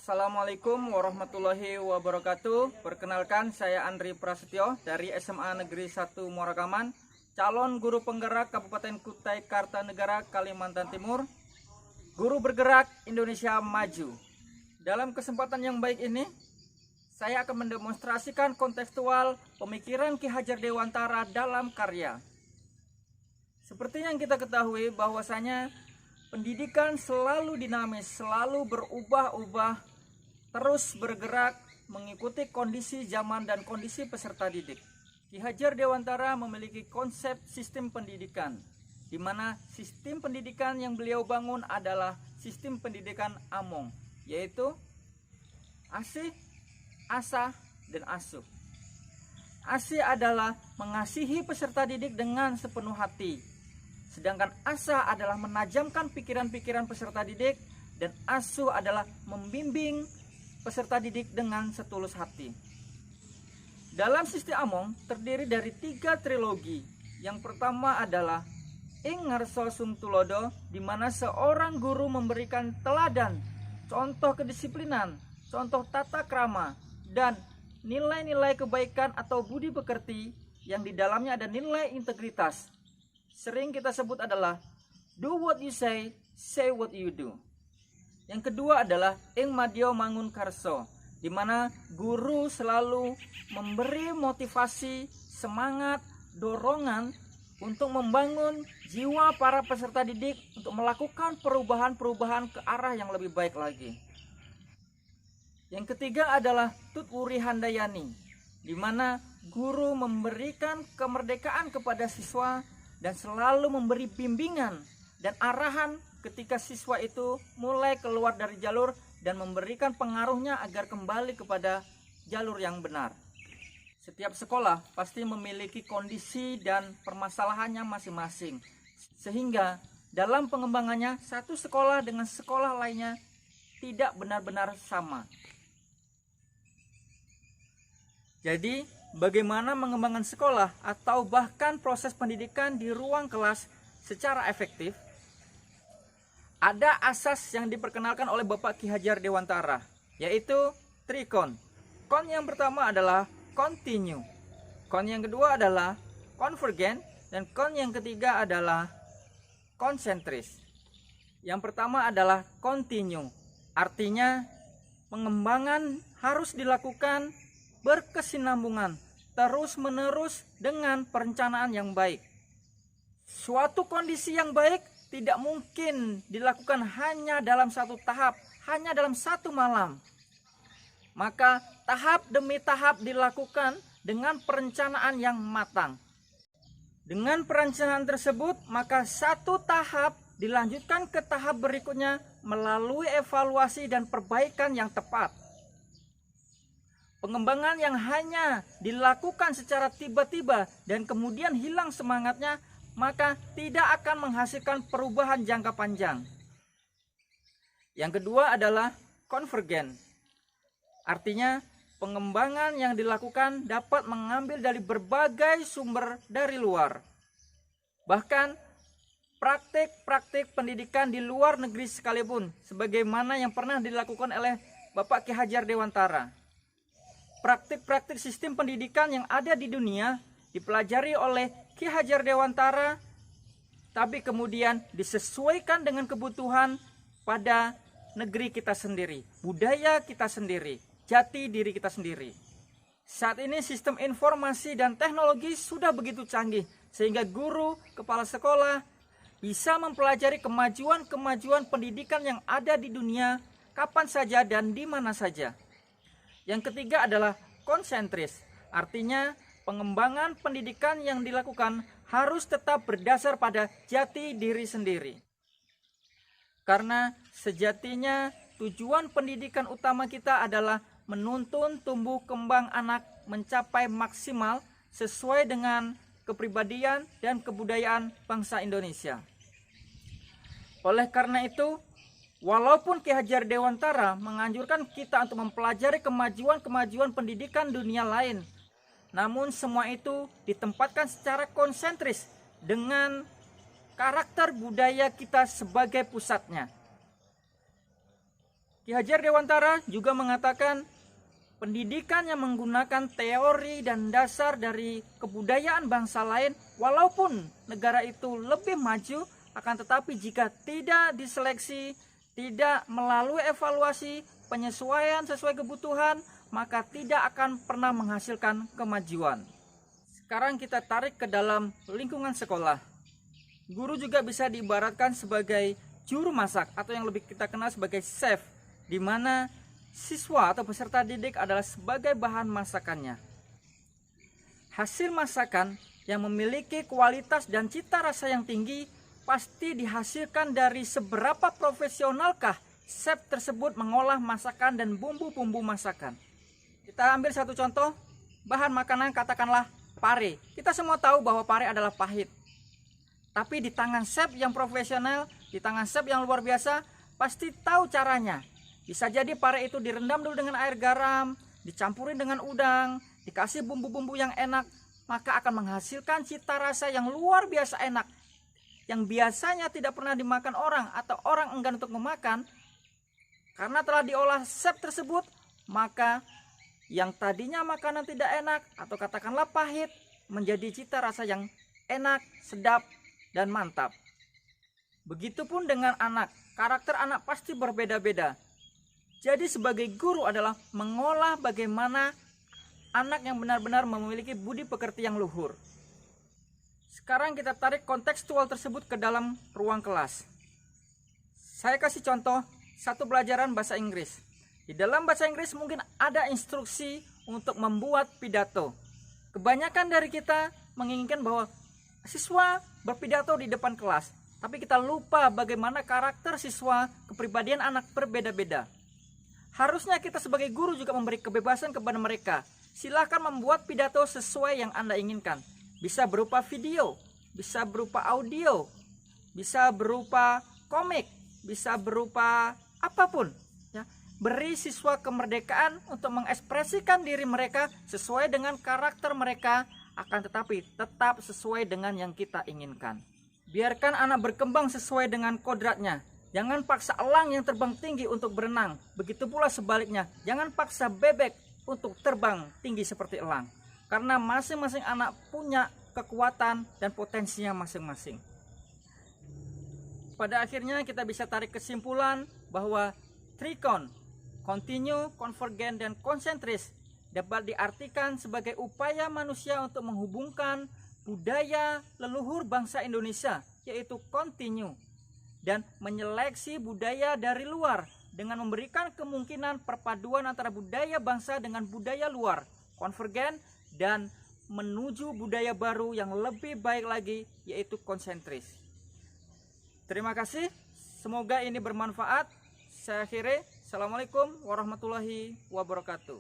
Assalamualaikum warahmatullahi wabarakatuh. Perkenalkan, saya Andri Prasetyo dari SMA Negeri 1 Muarakaman, calon guru penggerak Kabupaten Kutai Kartanegara, Kalimantan Timur. Guru bergerak Indonesia Maju. Dalam kesempatan yang baik ini, saya akan mendemonstrasikan kontekstual pemikiran Ki Hajar Dewantara dalam karya. Seperti yang kita ketahui bahwasanya pendidikan selalu dinamis, selalu berubah-ubah, terus bergerak mengikuti kondisi zaman dan kondisi peserta didik. Ki Hajar Dewantara memiliki konsep sistem pendidikan, di mana sistem pendidikan yang beliau bangun adalah sistem pendidikan Among, yaitu asih, asah, dan asuh. Asih adalah mengasihi peserta didik dengan sepenuh hati, sedangkan asah adalah menajamkan pikiran-pikiran peserta didik, dan asuh adalah membimbing peserta didik dengan setulus hati. Dalam sistem Among terdiri dari 3 trilogi. Yang pertama adalah Ing Ngarso Sung Tulodo, di mana seorang guru memberikan teladan, contoh kedisiplinan, contoh tata krama, dan nilai-nilai kebaikan atau budi pekerti yang di dalamnya ada nilai integritas. Sering kita sebut adalah do what you say what you do. Yang kedua adalah Ing Madyo Mangun Karso, di mana guru selalu memberi motivasi, semangat, dorongan untuk membangun jiwa para peserta didik untuk melakukan perubahan-perubahan ke arah yang lebih baik lagi. Yang ketiga adalah Tut Wuri Handayani, di mana guru memberikan kemerdekaan kepada siswa dan selalu memberi bimbingan dan arahan ketika siswa itu mulai keluar dari jalur dan memberikan pengaruhnya agar kembali kepada jalur yang benar. Setiap sekolah pasti memiliki kondisi dan permasalahannya masing-masing, sehingga dalam pengembangannya satu sekolah dengan sekolah lainnya tidak benar-benar sama. Jadi, bagaimana mengembangkan sekolah atau bahkan proses pendidikan di ruang kelas secara efektif? Ada asas yang diperkenalkan oleh Bapak Ki Hajar Dewantara, yaitu trikon. Kon yang pertama adalah continue, kon yang kedua adalah convergent, dan kon yang ketiga adalah konsentris. Yang pertama adalah continue, artinya pengembangan harus dilakukan berkesinambungan, terus-menerus dengan perencanaan yang baik. Suatu kondisi yang baik tidak mungkin dilakukan hanya dalam satu tahap, hanya dalam satu malam. Maka tahap demi tahap dilakukan dengan perencanaan yang matang. Dengan perencanaan tersebut, maka satu tahap dilanjutkan ke tahap berikutnya melalui evaluasi dan perbaikan yang tepat. Pengembangan yang hanya dilakukan secara tiba-tiba dan kemudian hilang semangatnya, maka tidak akan menghasilkan perubahan jangka panjang. Yang kedua adalah konvergen. Artinya, pengembangan yang dilakukan dapat mengambil dari berbagai sumber dari luar. Bahkan, praktik-praktik pendidikan di luar negeri sekalipun, sebagaimana yang pernah dilakukan oleh Bapak Ki Hajar Dewantara. Praktik-praktik sistem pendidikan yang ada di dunia dipelajari oleh Ki Hajar Dewantara, tapi kemudian disesuaikan dengan kebutuhan pada negeri kita sendiri, budaya kita sendiri, jati diri kita sendiri. Saat ini sistem informasi dan teknologi sudah begitu canggih, sehingga guru, kepala sekolah bisa mempelajari kemajuan-kemajuan pendidikan yang ada di dunia kapan saja dan di mana saja. Yang ketiga adalah konsentris, artinya pengembangan pendidikan yang dilakukan harus tetap berdasar pada jati diri sendiri. Karena sejatinya tujuan pendidikan utama kita adalah menuntun tumbuh kembang anak mencapai maksimal sesuai dengan kepribadian dan kebudayaan bangsa Indonesia. Oleh karena itu, walaupun Ki Hajar Dewantara menganjurkan kita untuk mempelajari kemajuan-kemajuan pendidikan dunia lain, namun semua itu ditempatkan secara konsentris dengan karakter budaya kita sebagai pusatnya. Ki Hajar Dewantara juga mengatakan pendidikan yang menggunakan teori dan dasar dari kebudayaan bangsa lain, walaupun negara itu lebih maju, akan tetapi jika tidak diseleksi, tidak melalui evaluasi, penyesuaian sesuai kebutuhan, maka tidak akan pernah menghasilkan kemajuan. Sekarang kita tarik ke dalam lingkungan sekolah. Guru juga bisa diibaratkan sebagai juru masak atau yang lebih kita kenal sebagai chef, di mana siswa atau peserta didik adalah sebagai bahan masakannya. Hasil masakan yang memiliki kualitas dan cita rasa yang tinggi pasti dihasilkan dari seberapa profesionalkah chef tersebut mengolah masakan dan bumbu-bumbu masakan. Kita ambil satu contoh, bahan makanan katakanlah pare. Kita semua tahu bahwa pare adalah pahit. Tapi di tangan chef yang profesional, di tangan chef yang luar biasa, pasti tahu caranya. Bisa jadi pare itu direndam dulu dengan air garam, dicampurin dengan udang, dikasih bumbu-bumbu yang enak, maka akan menghasilkan cita rasa yang luar biasa enak. Yang biasanya tidak pernah dimakan orang atau orang enggan untuk memakan, karena telah diolah chef tersebut, maka yang tadinya makanan tidak enak atau katakanlah pahit, menjadi cita rasa yang enak, sedap, dan mantap. Begitupun dengan anak, karakter anak pasti berbeda-beda. Jadi sebagai guru adalah mengolah bagaimana anak yang benar-benar memiliki budi pekerti yang luhur. Sekarang kita tarik kontekstual tersebut ke dalam ruang kelas. Saya kasih contoh satu pelajaran bahasa Inggris. Di dalam bahasa Inggris mungkin ada instruksi untuk membuat pidato. Kebanyakan dari kita menginginkan bahwa siswa berpidato di depan kelas, tapi kita lupa bagaimana karakter siswa, kepribadian anak berbeda-beda. Harusnya kita sebagai guru juga memberi kebebasan kepada mereka. Silakan membuat pidato sesuai yang Anda inginkan. Bisa berupa video, bisa berupa audio, bisa berupa komik, bisa berupa apapun. Ya. Beri siswa kemerdekaan untuk mengekspresikan diri mereka sesuai dengan karakter mereka, akan tetapi tetap sesuai dengan yang kita inginkan. Biarkan anak berkembang sesuai dengan kodratnya. Jangan paksa elang yang terbang tinggi untuk berenang. Begitu pula sebaliknya, jangan paksa bebek untuk terbang tinggi seperti elang. Karena masing-masing anak punya kekuatan dan potensinya masing-masing. Pada akhirnya kita bisa tarik kesimpulan bahwa trikon, continue, convergent, dan konsentris dapat diartikan sebagai upaya manusia untuk menghubungkan budaya leluhur bangsa Indonesia, yaitu continue, dan menyeleksi budaya dari luar dengan memberikan kemungkinan perpaduan antara budaya bangsa dengan budaya luar, konvergen, dan menuju budaya baru yang lebih baik lagi, yaitu konsentris. Terima kasih, semoga ini bermanfaat. Saya akhiri, Assalamualaikum warahmatullahi wabarakatuh.